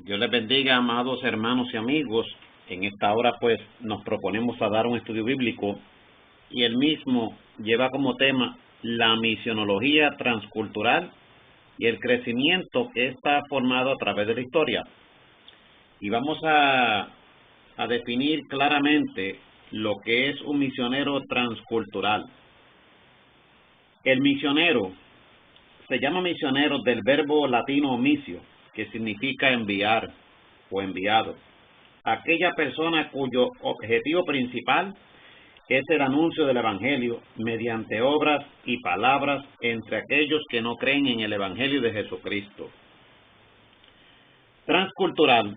Dios les bendiga, amados hermanos y amigos. En esta hora pues nos proponemos a dar un estudio bíblico y el mismo lleva como tema la misionología transcultural y el crecimiento que está formado a través de la historia. Y vamos a definir claramente lo que es un misionero transcultural. El misionero se llama misionero del verbo latino misio, que significa enviar o enviado. Aquella persona cuyo objetivo principal es el anuncio del Evangelio mediante obras y palabras entre aquellos que no creen en el Evangelio de Jesucristo. Transcultural.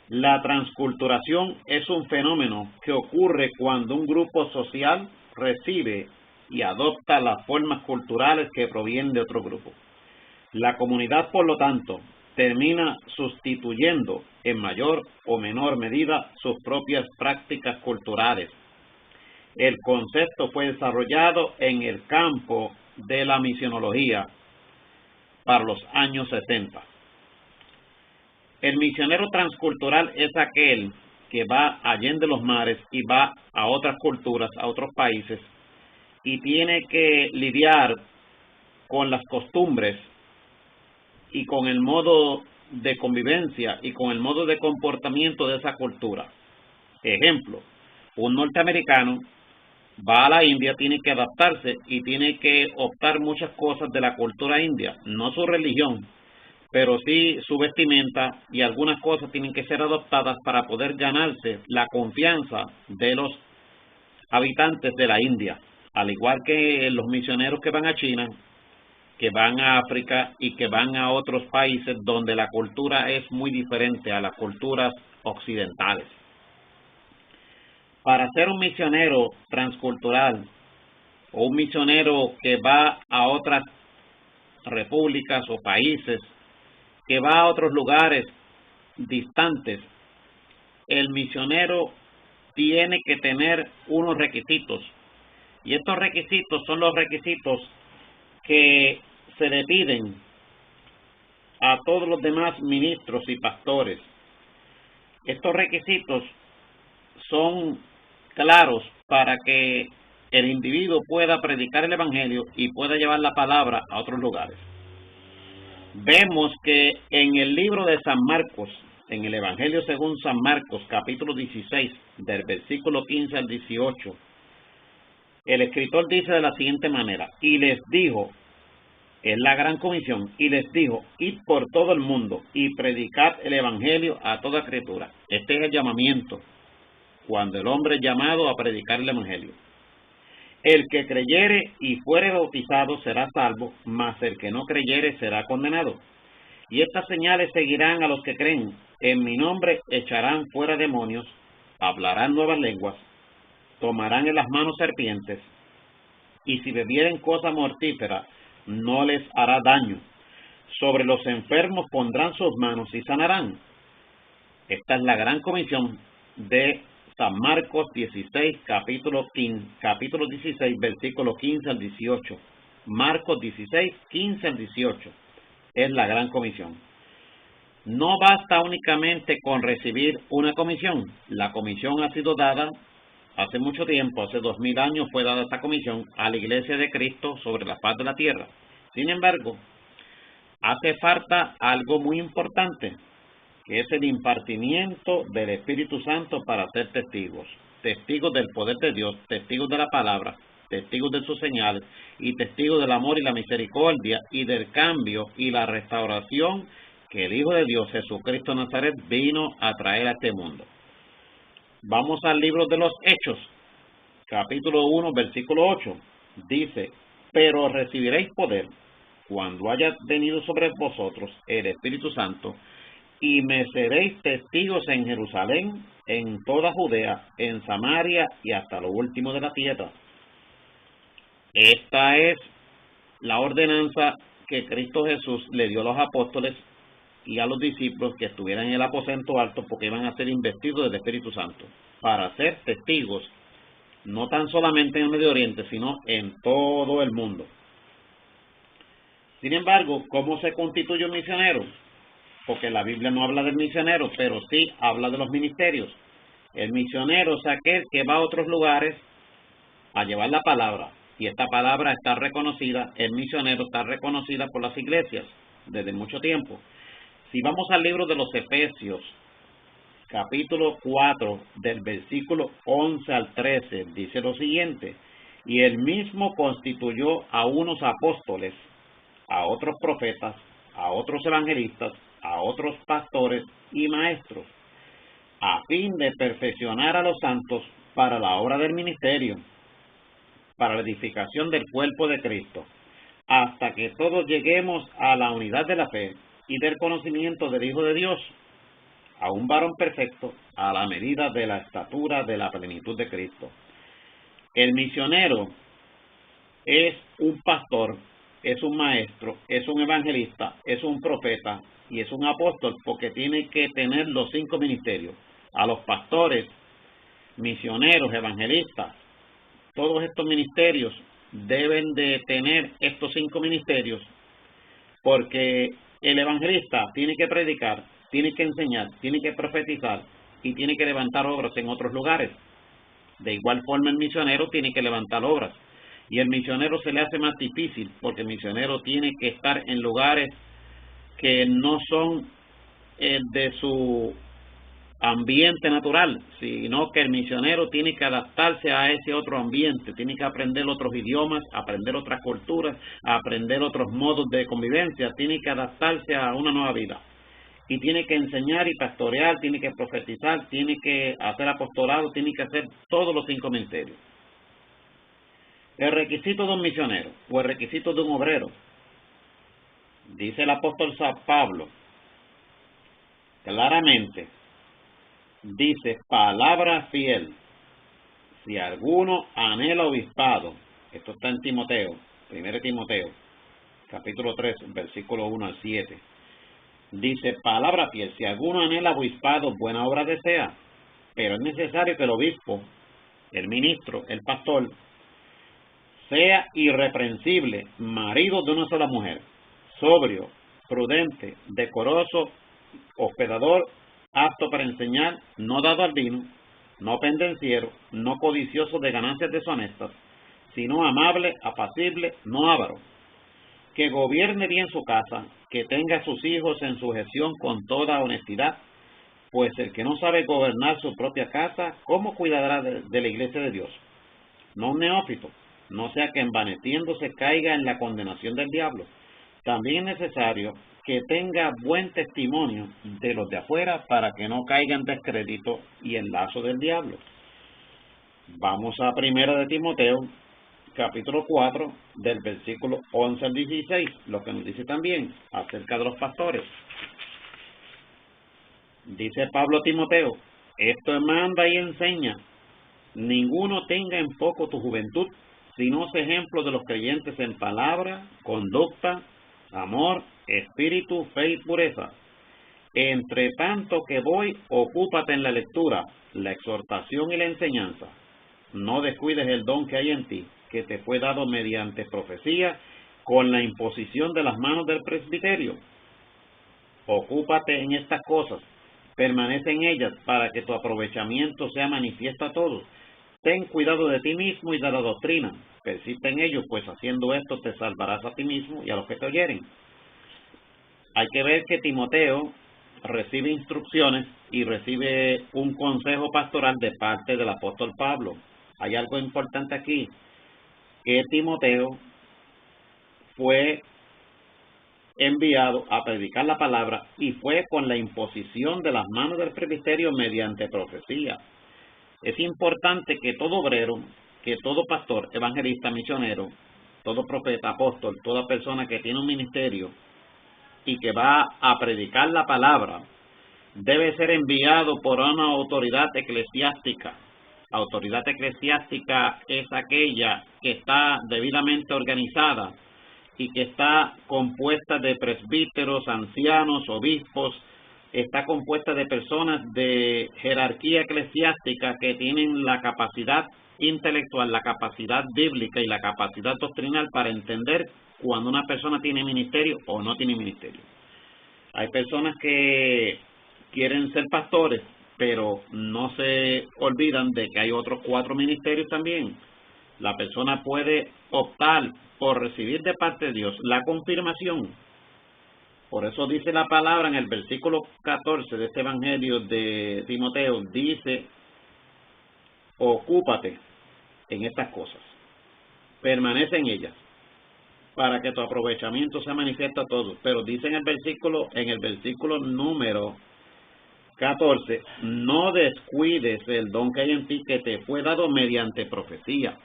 La transculturación es un fenómeno que ocurre cuando un grupo social recibe y adopta las formas culturales que provienen de otro grupo. La comunidad, por lo tanto, termina sustituyendo en mayor o menor medida sus propias prácticas culturales. El concepto fue desarrollado en el campo de la misionología para los años 60. El misionero transcultural es aquel que va allende los mares y va a otras culturas, a otros países, y tiene que lidiar con las costumbres y con el modo de convivencia y con el modo de comportamiento de esa cultura. Ejemplo, un norteamericano va a la India, tiene que adaptarse y tiene que optar muchas cosas de la cultura india, no su religión, pero sí su vestimenta, y algunas cosas tienen que ser adoptadas para poder ganarse la confianza de los habitantes de la India, al igual que los misioneros que van a China, que van a África y que van a otros países donde la cultura es muy diferente a las culturas occidentales. Para ser un misionero transcultural o un misionero que va a otras repúblicas o países, que va a otros lugares distantes, el misionero tiene que tener unos requisitos. Y estos requisitos son los requisitos que se le piden a todos los demás ministros y pastores. Estos requisitos son claros para que el individuo pueda predicar el Evangelio y pueda llevar la palabra a otros lugares. Vemos que en el libro de San Marcos, en el Evangelio según San Marcos, capítulo 16, del versículo 15 al 18, el escritor dice de la siguiente manera: y les dijo, es la gran comisión, y les dijo, id por todo el mundo y predicad el Evangelio a toda criatura. Este es el llamamiento, cuando el hombre es llamado a predicar el Evangelio. El que creyere y fuere bautizado será salvo, mas el que no creyere será condenado. Y estas señales seguirán a los que creen: en mi nombre echarán fuera demonios, hablarán nuevas lenguas, tomarán en las manos serpientes, y si bebieren cosa mortífera no les hará daño. Sobre los enfermos pondrán sus manos y sanarán. Esta es la gran comisión de San Marcos 16, capítulo 16, versículo 15 al 18. Marcos 16, 15 al 18. Es la gran comisión. No basta únicamente con recibir una comisión. La comisión ha sido dada hace mucho tiempo, hace 2000 años fue dada esta comisión a la Iglesia de Cristo sobre la faz de la tierra. Sin embargo, hace falta algo muy importante, que es el impartimiento del Espíritu Santo para ser testigos. Testigos del poder de Dios, testigos de la palabra, testigos de sus señales y testigos del amor y la misericordia y del cambio y la restauración que el Hijo de Dios, Jesucristo de Nazaret, vino a traer a este mundo. Vamos al libro de los Hechos, capítulo 1, versículo 8. Dice: pero recibiréis poder cuando haya venido sobre vosotros el Espíritu Santo, y me seréis testigos en Jerusalén, en toda Judea, en Samaria y hasta lo último de la tierra. Esta es la ordenanza que Cristo Jesús le dio a los apóstoles y a los discípulos que estuvieran en el aposento alto, porque iban a ser investidos del Espíritu Santo para ser testigos, no tan solamente en el Medio Oriente, sino en todo el mundo. Sin embargo, ¿cómo se constituye un misionero? porque la Biblia no habla del misionero, pero sí habla de los ministerios. El misionero es aquel que va a otros lugares a llevar la palabra, y esta palabra está reconocida, el misionero está reconocida por las iglesias desde mucho tiempo. Si vamos al libro de los Efesios, capítulo 4, del versículo 11 al 13, dice lo siguiente: y él mismo constituyó a unos apóstoles, a otros profetas, a otros evangelistas, a otros pastores y maestros, a fin de perfeccionar a los santos para la obra del ministerio, para la edificación del cuerpo de Cristo, hasta que todos lleguemos a la unidad de la fe y del conocimiento del Hijo de Dios, a un varón perfecto, a la medida de la estatura de la plenitud de Cristo. El misionero es un pastor, es un maestro, es un evangelista, es un profeta y es un apóstol, porque tiene que tener los 5 ministerios. A los pastores, misioneros, evangelistas, todos estos ministerios deben de tener estos 5 ministerios, porque el evangelista tiene que predicar, tiene que enseñar, tiene que profetizar y tiene que levantar obras en otros lugares. De igual forma el misionero tiene que levantar obras, y el misionero se le hace más difícil porque el misionero tiene que estar en lugares que no son de su ambiente natural, sino que el misionero tiene que adaptarse a ese otro ambiente, tiene que aprender otros idiomas, aprender otras culturas, aprender otros modos de convivencia, tiene que adaptarse a una nueva vida. Y tiene que enseñar y pastorear, tiene que profetizar, tiene que hacer apostolado, tiene que hacer todos los 5 ministerios. El requisito de un misionero o el requisito de un obrero, dice el apóstol San Pablo claramente, dice: palabra fiel, si alguno anhela obispado. Esto está en Timoteo, 1 Timoteo, capítulo 3, versículo 1 al 7. Dice: palabra fiel, si alguno anhela obispado, buena obra desea, pero es necesario que el obispo, el ministro, el pastor, sea irreprensible, marido de una sola mujer, sobrio, prudente, decoroso, hospedador, apto para enseñar, no dado al vino, no pendenciero, no codicioso de ganancias deshonestas, sino amable, apacible, no avaro, que gobierne bien su casa, que tenga a sus hijos en sujeción con toda honestidad, pues el que no sabe gobernar su propia casa, ¿cómo cuidará de la iglesia de Dios? No un neófito, no sea que envaneciéndose caiga en la condenación del diablo. También es necesario que tenga buen testimonio de los de afuera, para que no caiga en descrédito y en lazo del diablo. Vamos a 1 de Timoteo, capítulo 4, del versículo 11 al 16, lo que nos dice también acerca de los pastores. Dice Pablo a Timoteo: esto manda y enseña, ninguno tenga en poco tu juventud, sino sé ejemplo de los creyentes en palabra, conducta, amor, espíritu, fe y pureza. Entre tanto que voy, ocúpate en la lectura, la exhortación y la enseñanza. No descuides el don que hay en ti, que te fue dado mediante profecía, con la imposición de las manos del presbiterio. Ocúpate en estas cosas, permanece en ellas, para que tu aprovechamiento sea manifiesto a todos. Ten cuidado de ti mismo y de la doctrina. Persiste en ello, pues haciendo esto te salvarás a ti mismo y a los que te oyeren. Hay que ver que Timoteo recibe instrucciones y recibe un consejo pastoral de parte del apóstol Pablo. Hay algo importante aquí, que Timoteo fue enviado a predicar la palabra y fue con la imposición de las manos del presbiterio mediante profecía. Es importante que todo obrero, que todo pastor, evangelista, misionero, todo profeta, apóstol, toda persona que tiene un ministerio y que va a predicar la palabra, debe ser enviado por una autoridad eclesiástica. Autoridad eclesiástica es aquella que está debidamente organizada y que está compuesta de presbíteros, ancianos, obispos, está compuesta de personas de jerarquía eclesiástica que tienen la capacidad intelectual, la capacidad bíblica y la capacidad doctrinal para entender cuando una persona tiene ministerio o no tiene ministerio. Hay personas que quieren ser pastores, pero no se olvidan de que hay otros 4 ministerios también. La persona puede optar por recibir de parte de Dios la confirmación. Por eso dice la palabra en el versículo 14 de este evangelio de Timoteo, dice: ocúpate en estas cosas, permanece en ellas, para que tu aprovechamiento sea manifiesto a todos. Pero dice en el versículo número 14, no descuides el don que hay en ti, que te fue dado mediante profecía.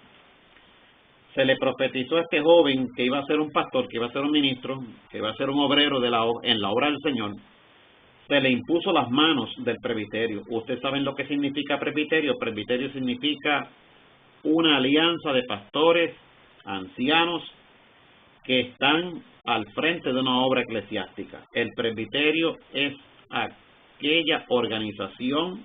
Se le profetizó a este joven que iba a ser un pastor, que iba a ser un ministro, que iba a ser un obrero en la obra del Señor. Se le impuso las manos del presbiterio. Ustedes saben lo que significa presbiterio. Presbiterio significa una alianza de pastores, ancianos, que están al frente de una obra eclesiástica. El presbiterio es aquella organización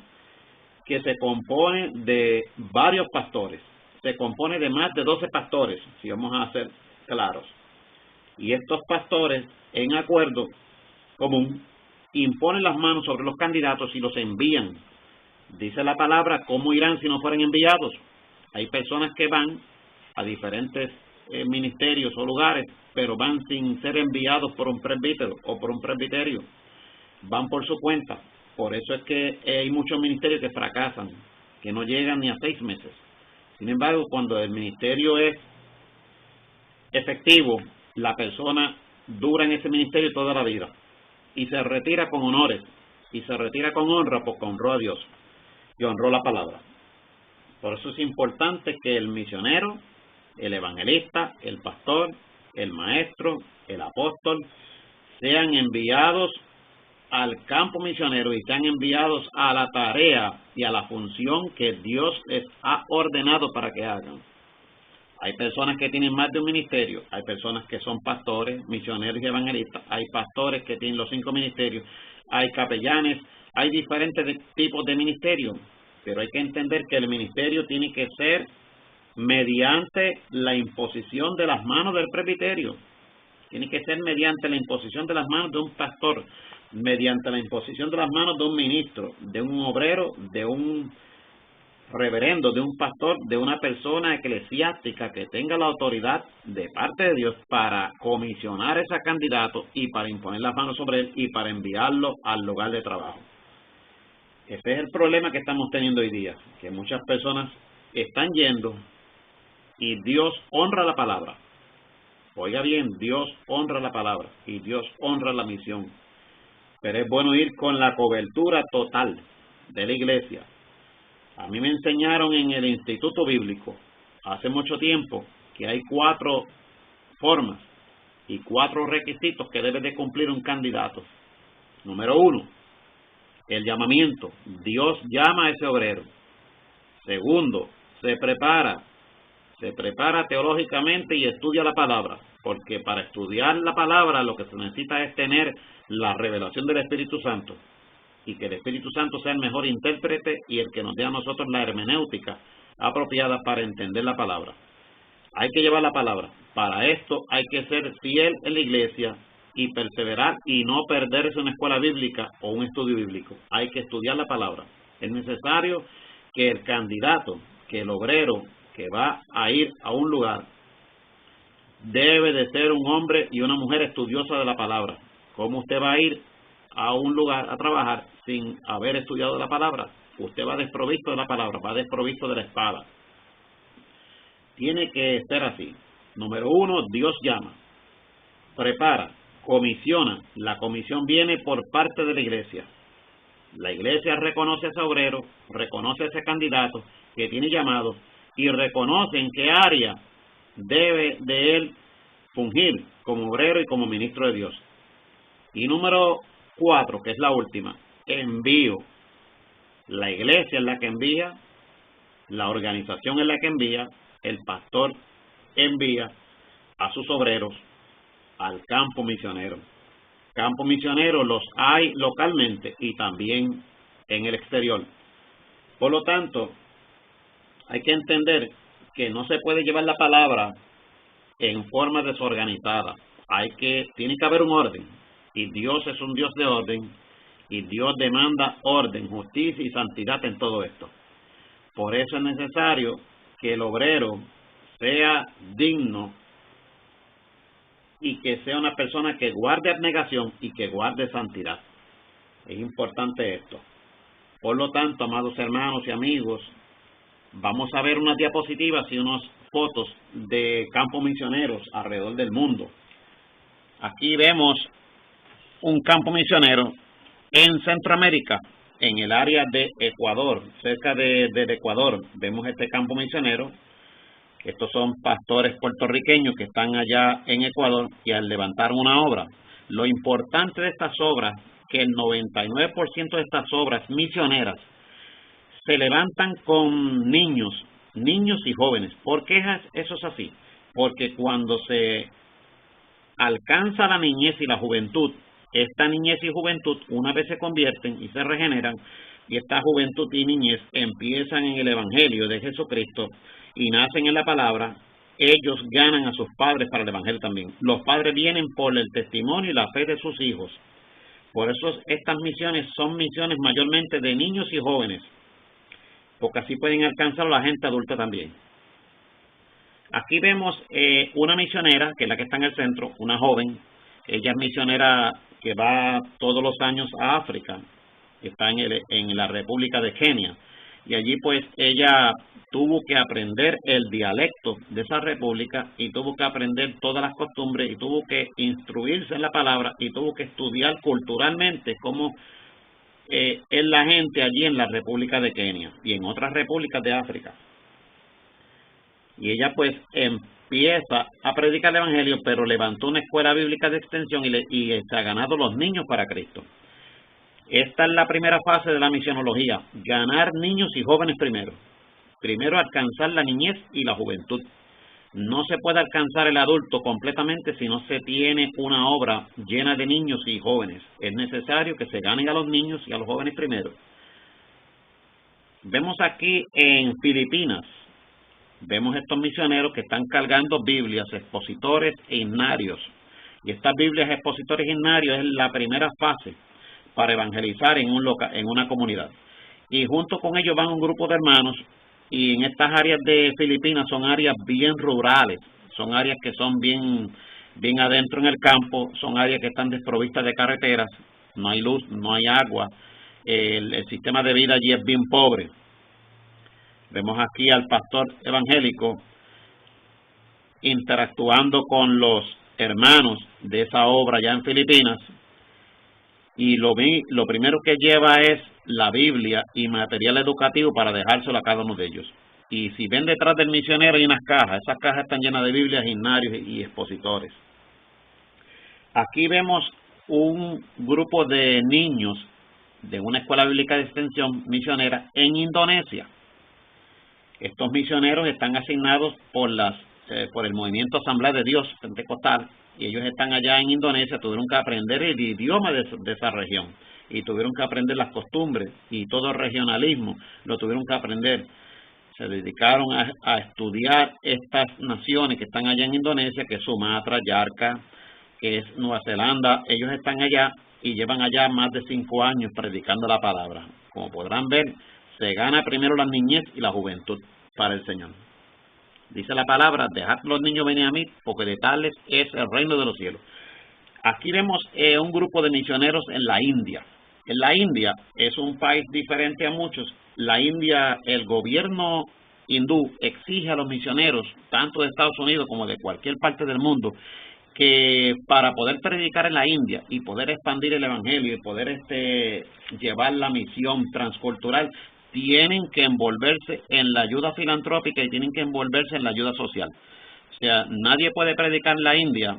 que se compone de varios pastores. Se compone de más de 12 pastores, si vamos a ser claros. Y estos pastores, en acuerdo común, imponen las manos sobre los candidatos y los envían. Dice la palabra: ¿cómo irán si no fueran enviados? Hay personas que van a diferentes ministerios o lugares, pero van sin ser enviados por un presbítero o por un presbiterio. Van por su cuenta. Por eso es que hay muchos ministerios que fracasan, que no llegan ni a 6 meses. Sin embargo, cuando el ministerio es efectivo, la persona dura en ese ministerio toda la vida y se retira con honores y se retira con honra, porque honró a Dios y honró la palabra. Por eso es importante que el misionero, el evangelista, el pastor, el maestro, el apóstol, sean enviados al campo misionero y sean enviados a la tarea y a la función que Dios les ha ordenado para que hagan. Hay personas que tienen más de un ministerio, hay personas que son pastores, misioneros y evangelistas, hay pastores que tienen los 5 ministerios, hay capellanes, hay diferentes tipos de ministerios, pero hay que entender que el ministerio tiene que ser mediante la imposición de las manos del presbiterio. Tiene que ser mediante la imposición de las manos de un pastor, mediante la imposición de las manos de un ministro, de un obrero, de un reverendo, de un pastor, de una persona eclesiástica que tenga la autoridad de parte de Dios para comisionar a ese candidato y para imponer las manos sobre él y para enviarlo al lugar de trabajo. Ese es el problema que estamos teniendo hoy día, que muchas personas están yendo y Dios honra la palabra. Oiga bien, Dios honra la palabra y Dios honra la misión. Pero es bueno ir con la cobertura total de la iglesia. A mí me enseñaron en el Instituto Bíblico hace mucho tiempo que hay 4 formas y 4 requisitos que debe de cumplir un candidato. Número 1, el llamamiento. Dios llama a ese obrero. Segundo, se prepara teológicamente y estudia la palabra, porque para estudiar la palabra lo que se necesita es tener la revelación del Espíritu Santo, y que el Espíritu Santo sea el mejor intérprete y el que nos dé a nosotros la hermenéutica apropiada para entender la palabra. Hay que llevar la palabra. Para esto hay que ser fiel en la iglesia y perseverar y no perderse una escuela bíblica o un estudio bíblico. Hay que estudiar la palabra. Es necesario que el candidato, que el obrero que va a ir a un lugar, debe de ser un hombre y una mujer estudiosa de la palabra. ¿Cómo usted va a ir a un lugar a trabajar sin haber estudiado la palabra? Usted va desprovisto de la palabra, va desprovisto de la espada. Tiene que ser así. Número 1, Dios llama, prepara, comisiona. La comisión viene por parte de la iglesia. La iglesia reconoce a ese obrero, reconoce a ese candidato que tiene llamado y reconoce en qué área debe de él fungir como obrero y como ministro de Dios. Y número 4, que es la última, envío. La iglesia es la que envía, la organización es la que envía, el pastor envía a sus obreros al campo misionero. Campo misionero los hay localmente y también en el exterior. Por lo tanto, hay que entender que no se puede llevar la palabra en forma desorganizada. Tiene que haber un orden. Y Dios es un Dios de orden, y Dios demanda orden, justicia y santidad en todo esto. Por eso es necesario que el obrero sea digno y que sea una persona que guarde abnegación y que guarde santidad. Es importante esto. Por lo tanto, amados hermanos y amigos, vamos a ver unas diapositivas y unas fotos de campos misioneros alrededor del mundo. Aquí vemos un campo misionero en Centroamérica, en el área de Ecuador, cerca del Ecuador. Vemos este campo misionero. Estos son pastores puertorriqueños que están allá en Ecuador y al levantar una obra. Lo importante de estas obras, que el 99% de estas obras misioneras se levantan con niños y jóvenes. ¿Por qué eso es así? Porque cuando se alcanza la niñez y la juventud, esta niñez y juventud una vez se convierten y se regeneran, y esta juventud y niñez empiezan en el Evangelio de Jesucristo y nacen en la palabra, ellos ganan a sus padres para el Evangelio también. Los padres vienen por el testimonio y la fe de sus hijos. Por eso estas misiones son misiones mayormente de niños y jóvenes, porque así pueden alcanzar a la gente adulta también. Aquí vemos una misionera, que es la que está en el centro, una joven. Ella es misionera que va todos los años a África, está en la República de Kenia, y allí pues ella tuvo que aprender el dialecto de esa república, y tuvo que aprender todas las costumbres, y tuvo que instruirse en la palabra, y tuvo que estudiar culturalmente cómo es la gente allí en la República de Kenia y en otras repúblicas de África. Y ella pues empieza a predicar el Evangelio, pero levantó una escuela bíblica de extensión y se ha ganado los niños para Cristo. Esta es la primera fase de la misionología, ganar niños y jóvenes primero. Primero alcanzar la niñez y la juventud. No se puede alcanzar el adulto completamente si no se tiene una obra llena de niños y jóvenes. Es necesario que se ganen a los niños y a los jóvenes primero. Vemos aquí en Filipinas, vemos estos misioneros que están cargando Biblias, expositores e himnarios. Y estas Biblias, expositores e himnarios es la primera fase para evangelizar en una comunidad. Y junto con ellos van un grupo de hermanos, y en estas áreas de Filipinas son áreas bien rurales, son áreas que son bien adentro en el campo, son áreas que están desprovistas de carreteras, no hay luz, no hay agua, el sistema de vida allí es bien pobre. Vemos aquí al pastor evangélico interactuando con los hermanos de esa obra ya en Filipinas, y lo primero que lleva es la Biblia y material educativo para dejárselo a cada uno de ellos. Y si ven detrás del misionero hay unas cajas, esas cajas están llenas de Biblias, himnarios y expositores. Aquí vemos un grupo de niños de una escuela bíblica de extensión misionera en Indonesia. Estos misioneros están asignados por el movimiento Asamblea de Dios Pentecostal, y ellos están allá en Indonesia. Tuvieron que aprender el idioma de esa región, y tuvieron que aprender las costumbres, y todo el regionalismo lo tuvieron que aprender. Se dedicaron a estudiar estas naciones que están allá en Indonesia, que es Sumatra, Yarka, que es Nueva Zelanda. Ellos están allá y llevan allá más de 5 años predicando la palabra. Como podrán ver, se gana primero la niñez y la juventud para el Señor. Dice la palabra, dejad los niños venir a mí, porque de tales es el reino de los cielos. Aquí vemos un grupo de misioneros en la India. En la India es un país diferente a muchos. La India, el gobierno hindú exige a los misioneros, tanto de Estados Unidos como de cualquier parte del mundo, que para poder predicar en la India y poder expandir el Evangelio y poder llevar la misión transcultural, tienen que envolverse en la ayuda filantrópica y tienen que envolverse en la ayuda social. O sea, nadie puede predicar en la India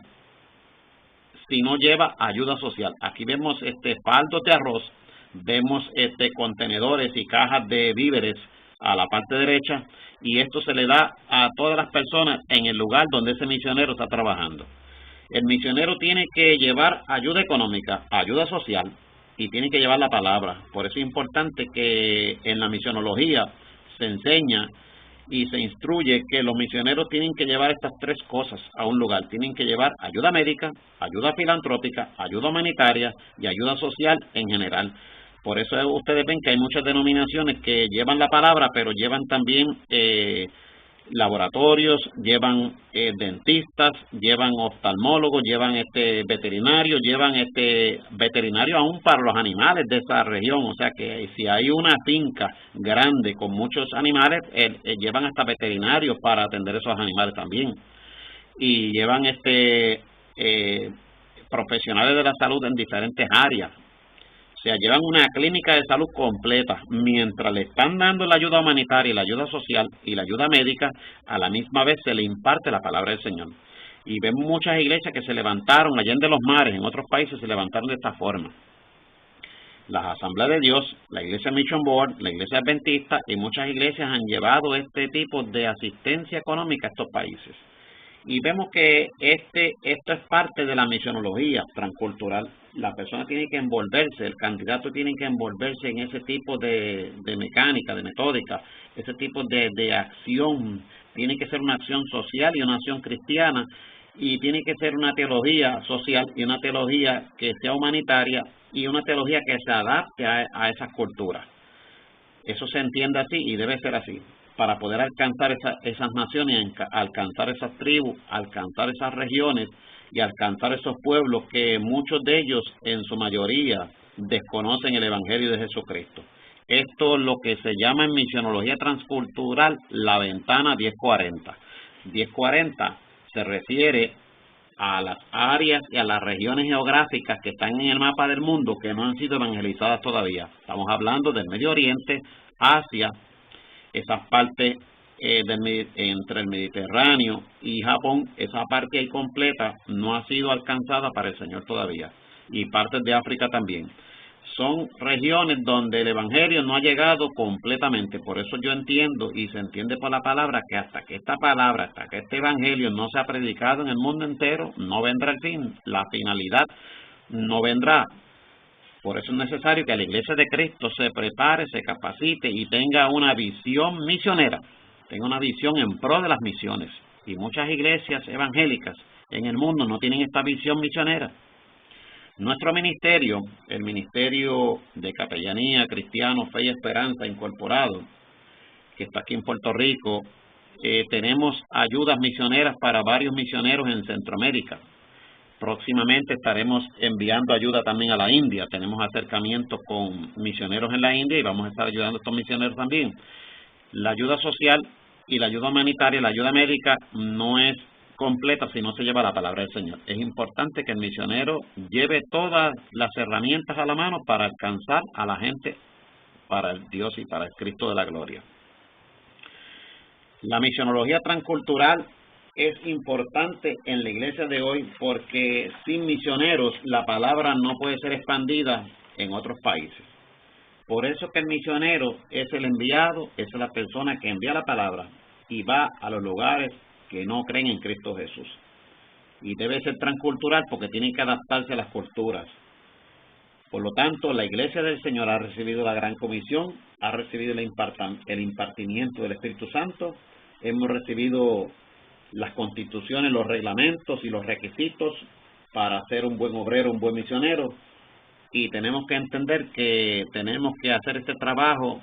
si no lleva ayuda social. Aquí vemos faldos de arroz, vemos contenedores y cajas de víveres a la parte derecha, y esto se le da a todas las personas en el lugar donde ese misionero está trabajando. El misionero tiene que llevar ayuda económica, ayuda social, y tiene que llevar la palabra. Por eso es importante que en la misionología se enseña y se instruye que los misioneros tienen que llevar estas tres cosas a un lugar. Tienen que llevar ayuda médica, ayuda filantrópica, ayuda humanitaria y ayuda social en general. Por eso ustedes ven que hay muchas denominaciones que llevan la palabra, pero llevan también laboratorios, llevan dentistas, llevan oftalmólogos, llevan veterinarios, llevan veterinarios aún para los animales de esa región. O sea que si hay una finca grande con muchos animales, llevan hasta veterinarios para atender esos animales también. Y llevan profesionales de la salud en diferentes áreas. O sea, llevan una clínica de salud completa, mientras le están dando la ayuda humanitaria, la ayuda social y la ayuda médica, a la misma vez se le imparte la palabra del Señor. Y vemos muchas iglesias que se levantaron allá en los mares, en otros países se levantaron de esta forma. Las Asambleas de Dios, la Iglesia Mission Board, la Iglesia Adventista y muchas iglesias han llevado este tipo de asistencia económica a estos países. Y vemos que esto es parte de la misionología transcultural. La persona tiene que envolverse, el candidato tiene que envolverse en ese tipo de mecánica, de metódica, ese tipo de acción. Tiene que ser una acción social y una acción cristiana, y tiene que ser una teología social y una teología que sea humanitaria y una teología que se adapte a esas culturas. Eso se entiende así y debe ser así, para poder alcanzar esas naciones, alcanzar esas tribus, alcanzar esas regiones y alcanzar esos pueblos que muchos de ellos, en su mayoría, desconocen el Evangelio de Jesucristo. Esto es lo que se llama en misionología transcultural la ventana 1040. 1040 se refiere a las áreas y a las regiones geográficas que están en el mapa del mundo que no han sido evangelizadas todavía. Estamos hablando del Medio Oriente, Asia, esas partes entre el Mediterráneo y Japón, esa parte ahí completa no ha sido alcanzada para el Señor todavía, y partes de África también. Son regiones donde el Evangelio no ha llegado completamente. Por eso yo entiendo y se entiende por la palabra que hasta que este Evangelio no se ha predicado en el mundo entero, no vendrá el fin, la finalidad no vendrá. Por eso es necesario que la Iglesia de Cristo se prepare, se capacite y tenga una visión misionera, tenga una visión en pro de las misiones. Y muchas iglesias evangélicas en el mundo no tienen esta visión misionera. Nuestro ministerio, el Ministerio de Capellanía Cristiano, Fe y Esperanza Incorporado, que está aquí en Puerto Rico, tenemos ayudas misioneras para varios misioneros en Centroamérica. Próximamente estaremos enviando ayuda también a la India. Tenemos acercamientos con misioneros en la India y vamos a estar ayudando a estos misioneros también. La ayuda social y la ayuda humanitaria, la ayuda médica no es completa si no se lleva la palabra del Señor. Es importante que el misionero lleve todas las herramientas a la mano para alcanzar a la gente para el Dios y para el Cristo de la gloria. La misionología transcultural es importante en la iglesia de hoy porque sin misioneros la palabra no puede ser expandida en otros países. Por eso que el misionero es el enviado, es la persona que envía la palabra y va a los lugares que no creen en Cristo Jesús. Y debe ser transcultural porque tiene que adaptarse a las culturas. Por lo tanto, la iglesia del Señor ha recibido la gran comisión, ha recibido el impartimiento del Espíritu Santo, hemos recibido las constituciones, los reglamentos y los requisitos para ser un buen obrero, un buen misionero, y tenemos que entender que tenemos que hacer este trabajo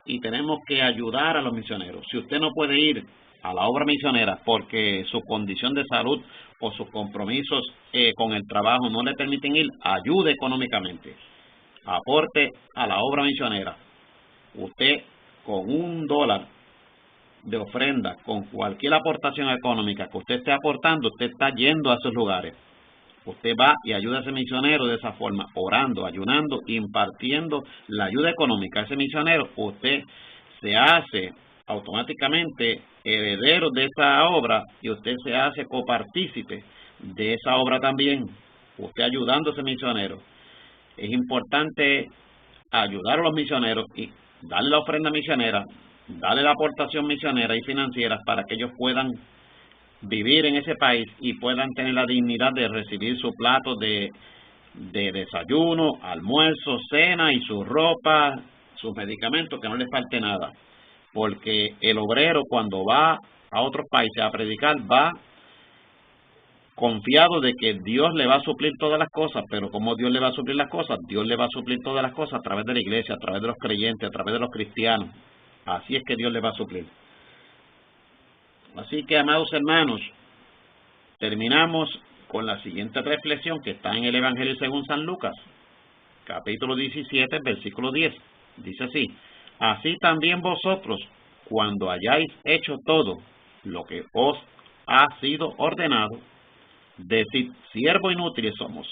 y tenemos que ayudar a los misioneros. Si usted no puede ir a la obra misionera porque su condición de salud o sus compromisos con el trabajo no le permiten ir, ayude económicamente, aporte a la obra misionera. Usted con $1 de ofrenda, con cualquier aportación económica que usted esté aportando, usted está yendo a esos lugares. Usted va y ayuda a ese misionero de esa forma, orando, ayunando, impartiendo la ayuda económica a ese misionero. Usted se hace automáticamente heredero de esa obra y usted se hace copartícipe de esa obra también, usted ayudando a ese misionero. Es importante ayudar a los misioneros y darle la ofrenda misionera, darle la aportación misionera y financiera para que ellos puedan vivir en ese país y puedan tener la dignidad de recibir su plato de desayuno, almuerzo, cena y su ropa, sus medicamentos, que no les falte nada. porque el obrero cuando va a otros países a predicar va confiado de que Dios le va a suplir todas las cosas, pero ¿cómo Dios le va a suplir las cosas? Dios le va a suplir todas las cosas a través de la iglesia, a través de los creyentes, a través de los cristianos. Así es que Dios le va a suplir. Así que, amados hermanos, terminamos con la siguiente reflexión que está en el Evangelio según San Lucas, capítulo 17, versículo 10. Dice así: así también vosotros, cuando hayáis hecho todo lo que os ha sido ordenado, decid, siervos inútiles somos,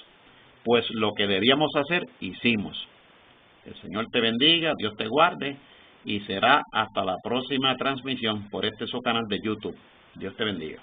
pues lo que debíamos hacer, hicimos. El Señor te bendiga, Dios te guarde, y será hasta la próxima transmisión por este su canal de YouTube. Dios te bendiga.